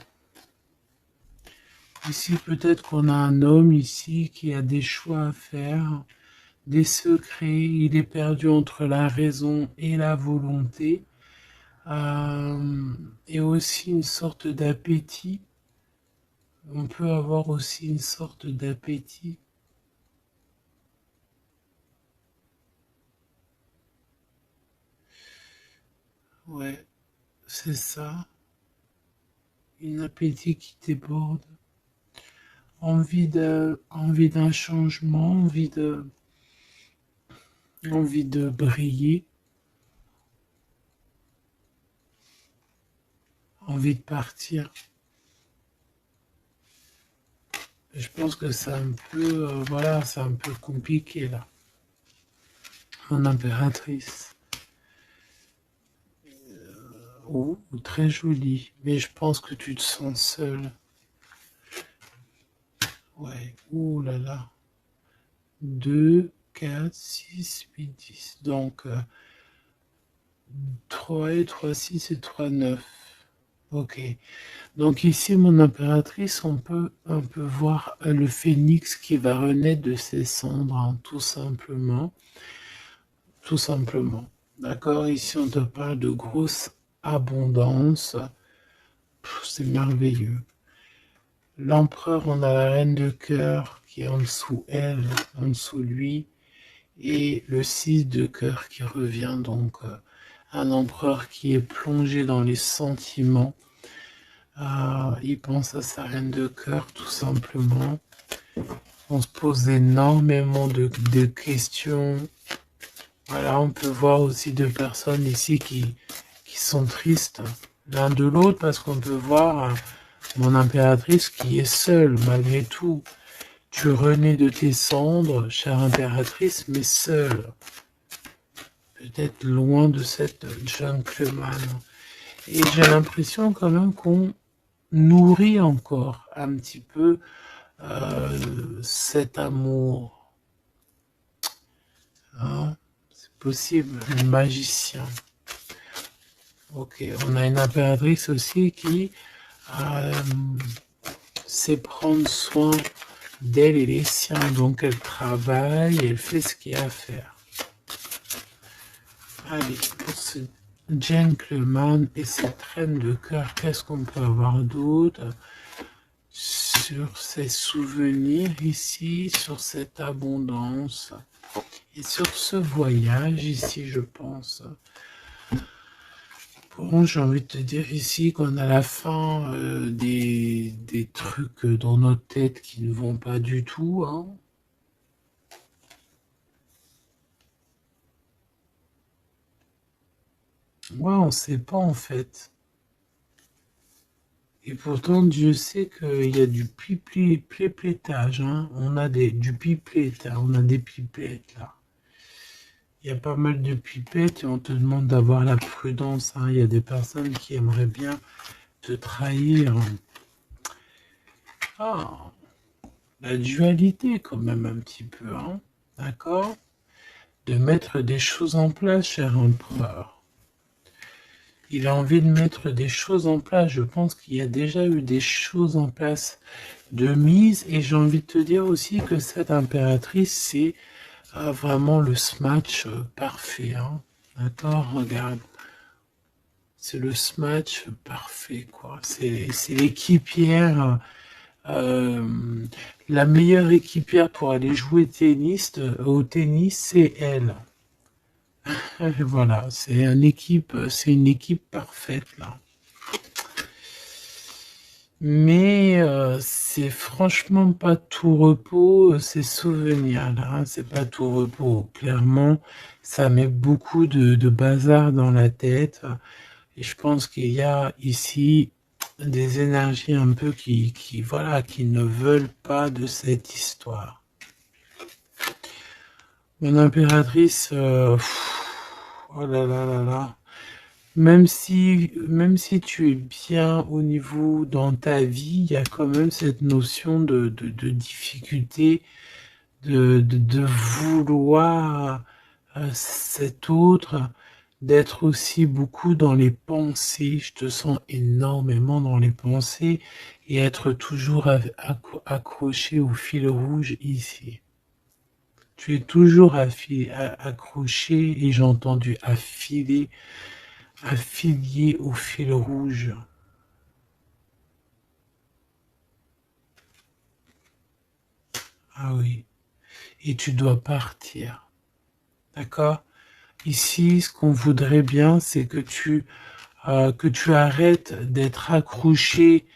ici peut-être qu'on a un homme ici qui a des choix à faire, des secrets, il est perdu entre la raison et la volonté, et aussi une sorte d'appétit. On peut avoir aussi une sorte d'appétit. Ouais, c'est ça. Un appétit qui déborde. Envie d'un changement, envie de briller, envie de partir. Je pense que c'est un peu, voilà, c'est un peu compliqué là. Mon impératrice. Oh, très joli. Mais je pense que tu te sens seul. Ouais. Ouh là là. 2, 4, 6, 8, 10. Donc, 3 et 3, 6 et 3, 9. Ok. Donc ici, mon impératrice, on peut voir le phénix qui va renaître de ses cendres, hein, tout simplement. Tout simplement. D'accord? Ici, on te parle de grosse abondance. C'est merveilleux. L'empereur, on a la reine de cœur qui est en dessous elle, en dessous lui, et le 6 de cœur qui revient, donc un empereur qui est plongé dans les sentiments. Il pense à sa reine de cœur, tout simplement. On se pose énormément de questions. Voilà, on peut voir aussi deux personnes ici qui sont tristes l'un de l'autre parce qu'on peut voir mon impératrice qui est seule malgré tout. Tu renais de tes cendres, chère impératrice, mais seule. Peut-être loin de cette gentleman. Et j'ai l'impression quand même qu'on nourrit encore un petit peu cet amour. Hein? C'est possible, le magicien. Ok, on a une impératrice aussi qui sait prendre soin d'elle et les siens. Donc elle travaille, elle fait ce qu'il y a à faire. Allez, pour ce gentleman et cette reine de cœur, qu'est-ce qu'on peut avoir d'autre sur ces souvenirs ici, sur cette abondance et sur ce voyage ici, je pense. Bon, j'ai envie de te dire ici qu'on a la fin des trucs dans notre tête qui ne vont pas du tout, hein. Ouais, on sait pas en fait. Et pourtant, Dieu sait qu'il y a du piplettage, hein. On a du pipette, hein. On a des pipettes là. Il y a pas mal de pipettes et on te demande d'avoir la prudence, hein. Il y a des personnes qui aimeraient bien te trahir. Ah, la dualité quand même un petit peu, hein. D'accord? De mettre des choses en place, cher empereur. Il a envie de mettre des choses en place. Je pense qu'il y a déjà eu des choses en place de mise. Et j'ai envie de te dire aussi que cette impératrice, c'est vraiment le smash parfait. Hein. D'accord? Regarde. C'est le smash parfait, quoi. C'est l'équipière. La meilleure équipière pour aller jouer au tennis, c'est elle. Voilà, c'est une équipe parfaite là. Mais c'est franchement pas tout repos, ces souvenirs là, hein, c'est pas tout repos. Clairement, ça met beaucoup de bazar dans la tête. Et je pense qu'il y a ici des énergies un peu voilà, qui ne veulent pas de cette histoire. Mon impératrice, oh là là là là. Même si tu es bien au niveau dans ta vie, il y a quand même cette notion de difficulté, de vouloir cet autre, d'être aussi beaucoup dans les pensées. Je te sens énormément dans les pensées et être toujours accroché au fil rouge ici. Tu es toujours accroché et j'ai entendu affilié au fil rouge. Ah oui. Et tu dois partir. D'accord? Ici, ce qu'on voudrait bien, c'est que tu arrêtes d'être accroché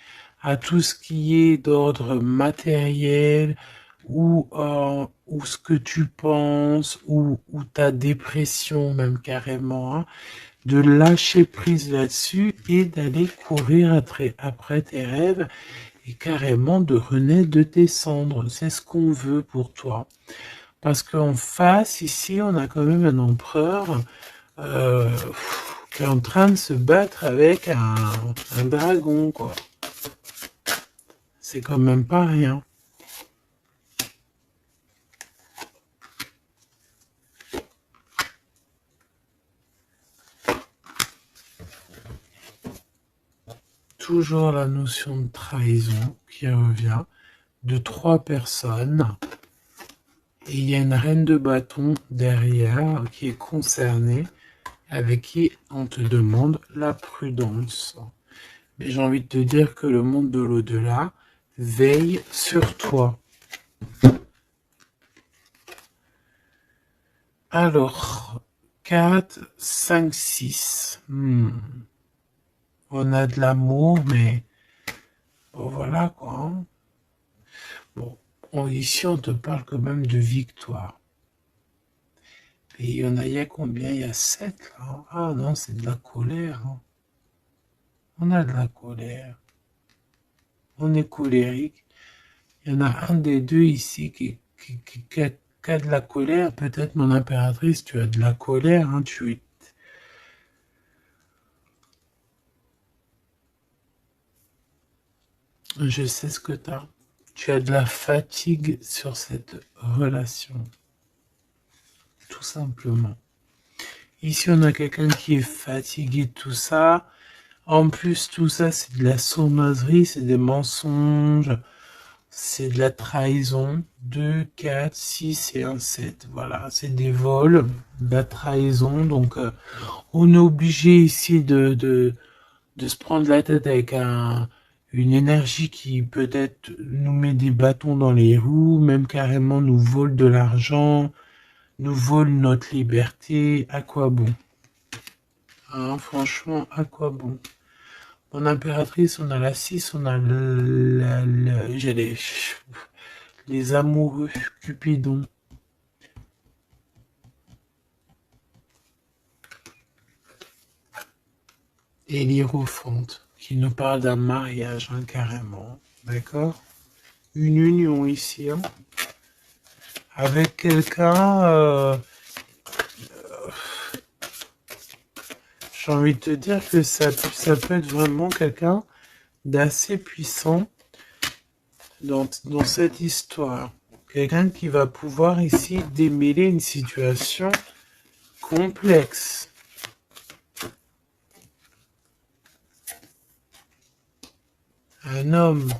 à tout ce qui est d'ordre matériel ou ce que tu penses ou ta dépression même carrément, hein, de lâcher prise là-dessus et d'aller courir après tes rêves et carrément de renaître de tes cendres. C'est ce qu'on veut pour toi. Parce qu'en face, ici, on a quand même un empereur qui est en train de se battre avec un dragon, quoi. C'est quand même pas rien. Toujours la notion de trahison qui revient, de 3 personnes. Et il y a une reine de bâton derrière qui est concernée, avec qui on te demande la prudence. Mais j'ai envie de te dire que le monde de l'au-delà veille sur toi. Alors, 4, 5, 6. On a de l'amour, mais bon, voilà quoi. Hein. Bon, ici on te parle quand même de victoire. Et il y a combien? Il y a 7 là. Ah non, c'est de la colère. Hein. On a de la colère. On est colérique. Il y en a un des deux ici qui a de la colère. Peut-être mon impératrice, tu as de la colère. Hein, Je sais ce que tu as. Tu as de la fatigue sur cette relation. Tout simplement. Ici, on a quelqu'un qui est fatigué de tout ça. En plus, tout ça, c'est de la sournoiserie, c'est des mensonges, c'est de la trahison. 2, 4, 6 et un 7. Voilà, c'est des vols, de la trahison. Donc, on est obligé ici de se prendre la tête avec une énergie qui peut-être nous met des bâtons dans les roues, même carrément nous vole de l'argent, nous vole notre liberté. À quoi bon? Hein, franchement, à quoi bon? Mon impératrice, on a la 6, on a j'ai les amoureux, Cupidon. Et l'Hiérophante, qui nous parle d'un mariage, hein, carrément. D'accord? Une union ici, hein, avec quelqu'un... j'ai envie de te dire que ça peut être vraiment quelqu'un d'assez puissant dans cette histoire. Quelqu'un qui va pouvoir ici démêler une situation complexe. Un homme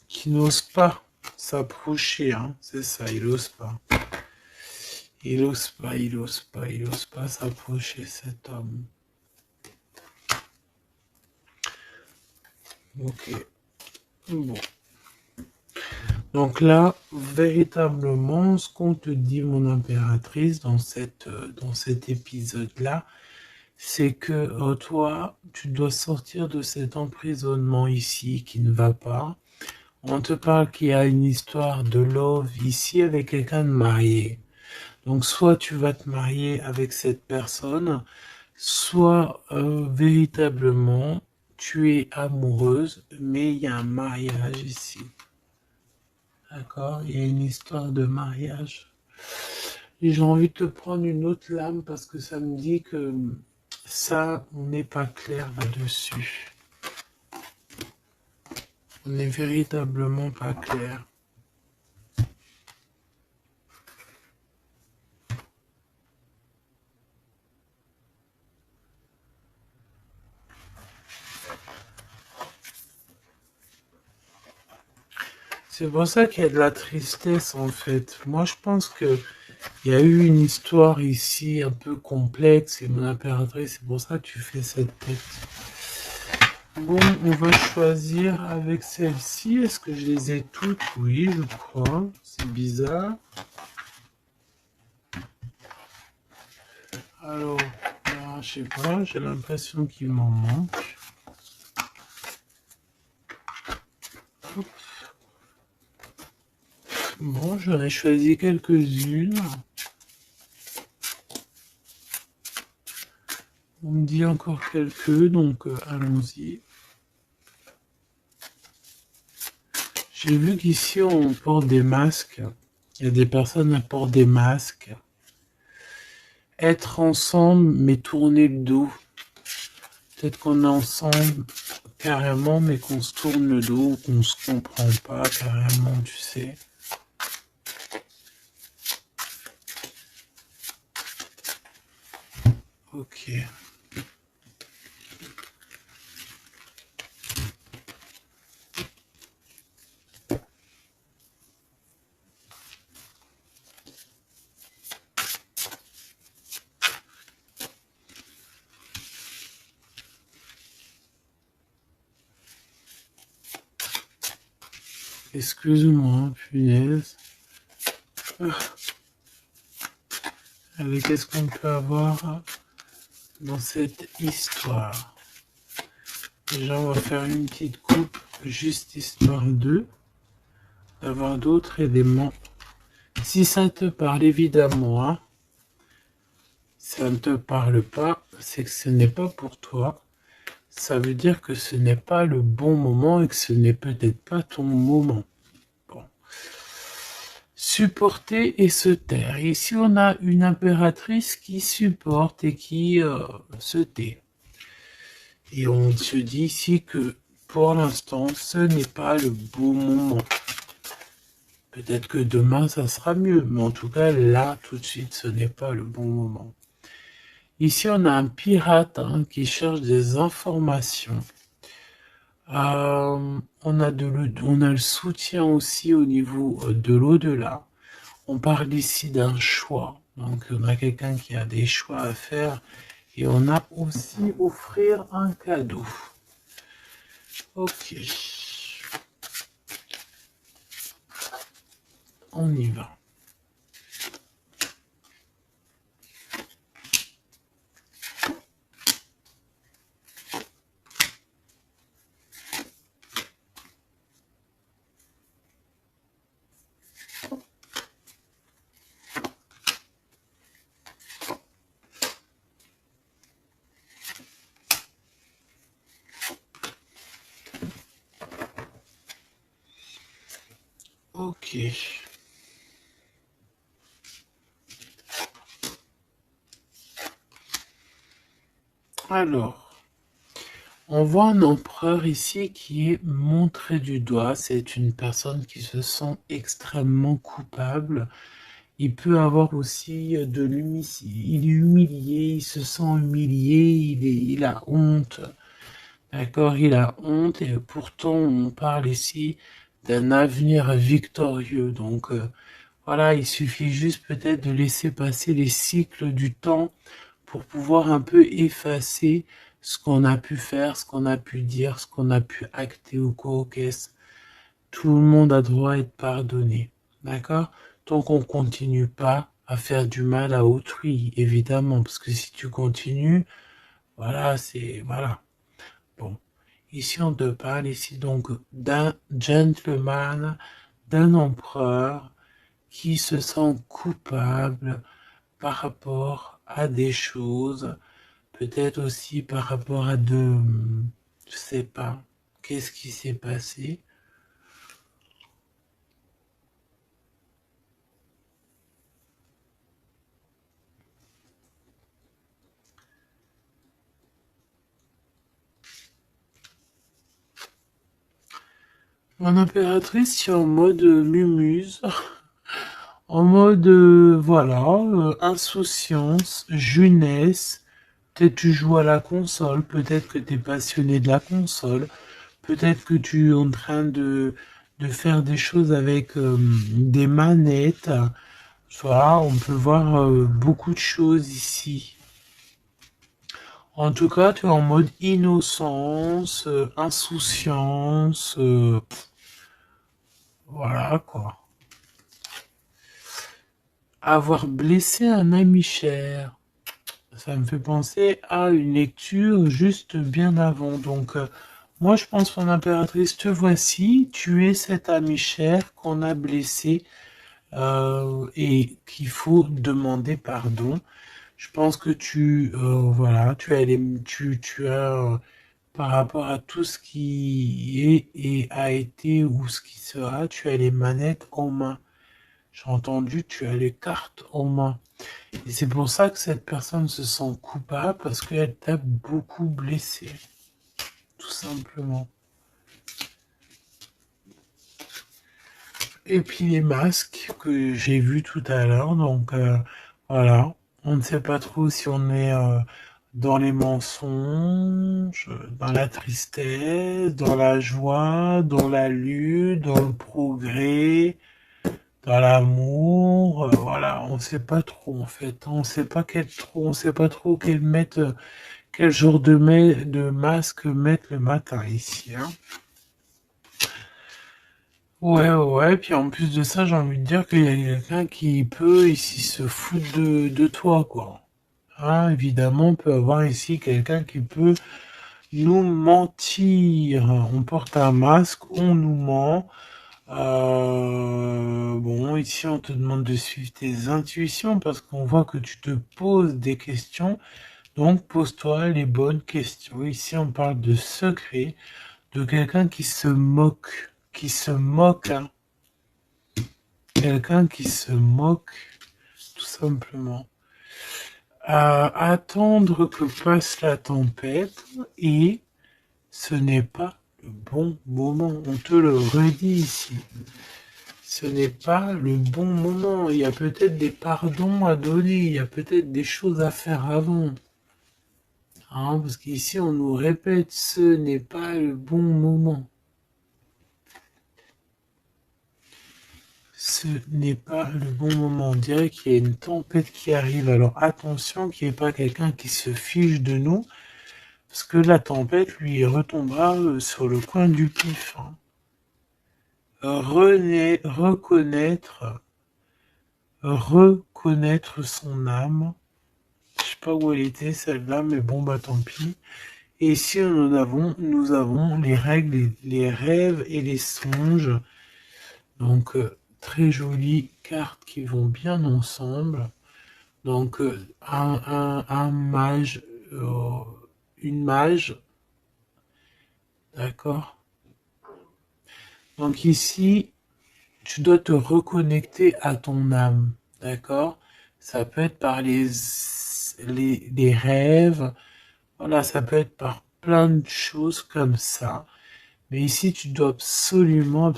qui n'ose pas s'approcher, hein, c'est ça, il ose pas. Il ose pas s'approcher, cet homme. Ok. Bon. Donc là, véritablement, ce qu'on te dit, mon impératrice, dans cet épisode-là, c'est que toi, tu dois sortir de cet emprisonnement ici qui ne va pas. On te parle qu'il y a une histoire de love ici avec quelqu'un de marié. Donc soit tu vas te marier avec cette personne, soit véritablement tu es amoureuse, mais il y a un mariage ici. D'accord? Il y a une histoire de mariage. Et j'ai envie de te prendre une autre lame parce que ça me dit que ça, on n'est pas clair là-dessus. On n'est véritablement pas clair. C'est pour ça qu'il y a de la tristesse en fait. Moi je pense que il y a eu une histoire ici un peu complexe et mon impératrice, c'est pour ça que tu fais cette tête. Bon, on va choisir avec celle-ci. Est-ce que je les ai toutes? Oui, je crois. C'est bizarre. Alors, là, je sais pas, j'ai l'impression qu'il m'en manque. Hop. Bon, j'en ai choisi quelques-unes. On me dit encore quelques, donc allons-y. J'ai vu qu'ici on porte des masques. Il y a des personnes qui portent des masques. être ensemble, mais tourner le dos. Peut-être qu'on est ensemble carrément, mais qu'on se tourne le dos, qu'on se comprend pas carrément, tu sais. Ok. Excuse-moi, punaise. Allez, qu'est-ce qu'on peut avoir dans cette histoire? Déjà, on va faire une petite coupe, juste histoire d'avoir d'autres éléments. Si ça te parle, évidemment, hein. Si ça ne te parle pas, c'est que ce n'est pas pour toi. Ça veut dire que ce n'est pas le bon moment et que ce n'est peut-être pas ton moment. Bon. Supporter et se taire. Ici, on a une impératrice qui supporte et qui se tait. Et on se dit ici que pour l'instant, ce n'est pas le bon moment. Peut-être que demain, ça sera mieux, mais en tout cas, là, tout de suite, ce n'est pas le bon moment. Ici, on a un pirate qui cherche des informations. On a le soutien aussi au niveau de l'au-delà. On parle ici d'un choix. Donc, on a quelqu'un qui a des choix à faire. Et on a aussi offrir un cadeau. Ok. On y va. Ok. Alors, on voit un empereur ici qui est montré du doigt. C'est une personne qui se sent extrêmement coupable. Il peut avoir aussi de l'humilité. Il est humilié, il se sent humilié, il a honte. D'accord, il a honte et pourtant on parle ici d'un avenir victorieux. Donc voilà, il suffit juste peut-être de laisser passer les cycles du temps pour pouvoir un peu effacer ce qu'on a pu faire, ce qu'on a pu dire, ce qu'on a pu acter ou quoi, qu'est-ce. Tout le monde a droit à être pardonné. D'accord? Donc on continue pas à faire du mal à autrui, évidemment, parce que si tu continues, voilà, c'est voilà. Bon, ici on te parle ici donc d'un gentleman, d'un empereur qui se sent coupable par rapport à des choses, peut-être aussi par rapport à je sais pas, qu'est-ce qui s'est passé. Mon impératrice, c'est en mode mumuse, en mode, voilà, insouciance, jeunesse. Peut-être tu joues à la console, peut-être que tu es passionné de la console, peut-être que tu es en train de faire des choses avec des manettes. Voilà, on peut voir beaucoup de choses ici. En tout cas, tu es en mode innocence, insouciance, voilà quoi. Avoir blessé un ami cher, ça me fait penser à une lecture juste bien avant. Donc, moi, je pense, mon impératrice, te voici, tu es cet ami cher qu'on a blessé et qu'il faut demander pardon. Je pense que voilà, tu as, par rapport à tout ce qui est et a été ou ce qui sera, tu as les manettes en main. J'ai entendu, tu as les cartes en main. Et c'est pour ça que cette personne se sent coupable, parce qu'elle t'a beaucoup blessé. Tout simplement. Et puis les masques que j'ai vus tout à l'heure, donc voilà. On ne sait pas trop si on est dans les mensonges, dans la tristesse, dans la joie, dans la lutte, dans le progrès, dans l'amour, voilà, on sait pas trop en fait, on sait pas on sait pas trop quel genre de masque mettre le matin ici, hein. Ouais, ouais, puis en plus de ça, j'ai envie de dire qu'il y a quelqu'un qui peut ici se foutre de toi, quoi. Hein, évidemment, on peut avoir ici quelqu'un qui peut nous mentir. On porte un masque, on nous ment. Bon, ici, on te demande de suivre tes intuitions parce qu'on voit que tu te poses des questions. Donc, pose-toi les bonnes questions. Ici, on parle de secret, de quelqu'un qui se moque, hein. Quelqu'un qui se moque, tout simplement. Attendre que passe la tempête et ce n'est pas le bon moment. On te le redit ici. Ce n'est pas le bon moment. Il y a peut-être des pardons à donner. Il y a peut-être des choses à faire avant. Hein, parce qu'ici, on nous répète, ce n'est pas le bon moment. Ce n'est pas le bon moment. On dirait qu'il y a une tempête qui arrive. Alors attention qu'il n'y ait pas quelqu'un qui se fiche de nous. Parce que la tempête lui retombera sur le coin du pif. Hein. Reconnaître son âme. Je sais pas où elle était celle-là, mais bon bah tant pis. Et ici nous avons les règles, les rêves et les songes. Donc très jolies cartes qui vont bien ensemble. Donc un mage, une mage, d'accord. Donc ici, tu dois te reconnecter à ton âme, d'accord. Ça peut être par les rêves, voilà, ça peut être par plein de choses comme ça. Mais ici, tu dois absolument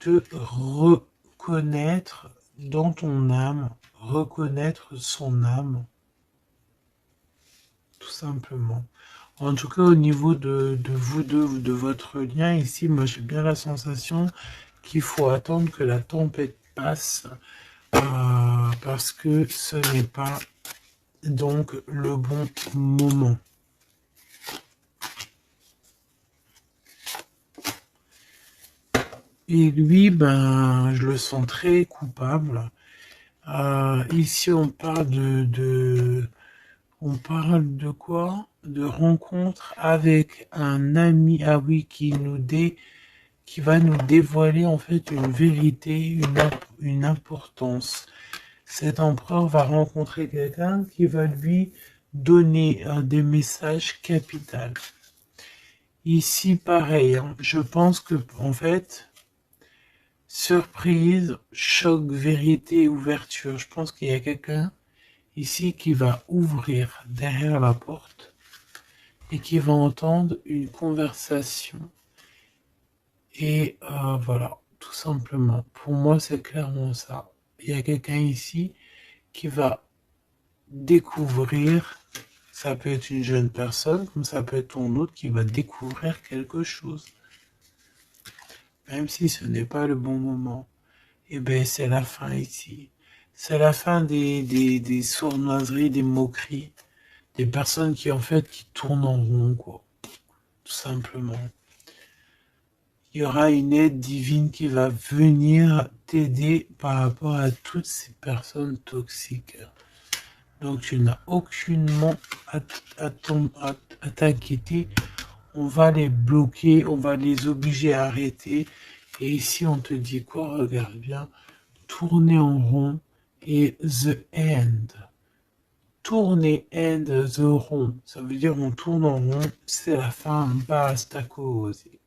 te reconnaître dans ton âme, reconnaître son âme, tout simplement. En tout cas, au niveau de vous deux, de votre lien ici, moi j'ai bien la sensation qu'il faut attendre que la tempête passe parce que ce n'est pas donc le bon moment. Et lui, ben, je le sens très coupable. Ici, on parle on parle de quoi? De rencontre avec un ami, ah oui, qui va nous dévoiler en fait une vérité, une importance. Cet empereur va rencontrer quelqu'un qui va lui donner des messages capitaux. Ici, pareil, hein, je pense que en fait, surprise, choc, vérité, ouverture. Je pense qu'il y a quelqu'un ici qui va ouvrir derrière la porte et qui va entendre une conversation. Et voilà, tout simplement. Pour moi, c'est clairement ça. Il y a quelqu'un ici qui va découvrir, ça peut être une jeune personne, comme ça peut être ton autre qui va découvrir quelque chose. Même si ce n'est pas le bon moment. Et ben c'est la fin ici. C'est la fin des sournoiseries, des moqueries, des personnes qui en fait qui tournent en rond, quoi. Tout simplement. Il y aura une aide divine qui va venir t'aider par rapport à toutes ces personnes toxiques. Donc tu n'as aucunement à t'inquiéter. On va les bloquer, on va les obliger à arrêter. Et ici on te dit quoi? Regarde bien. Tourner en rond et the end. Tourner and the rond. Ça veut dire on tourne en rond, c'est la fin, basta cosy.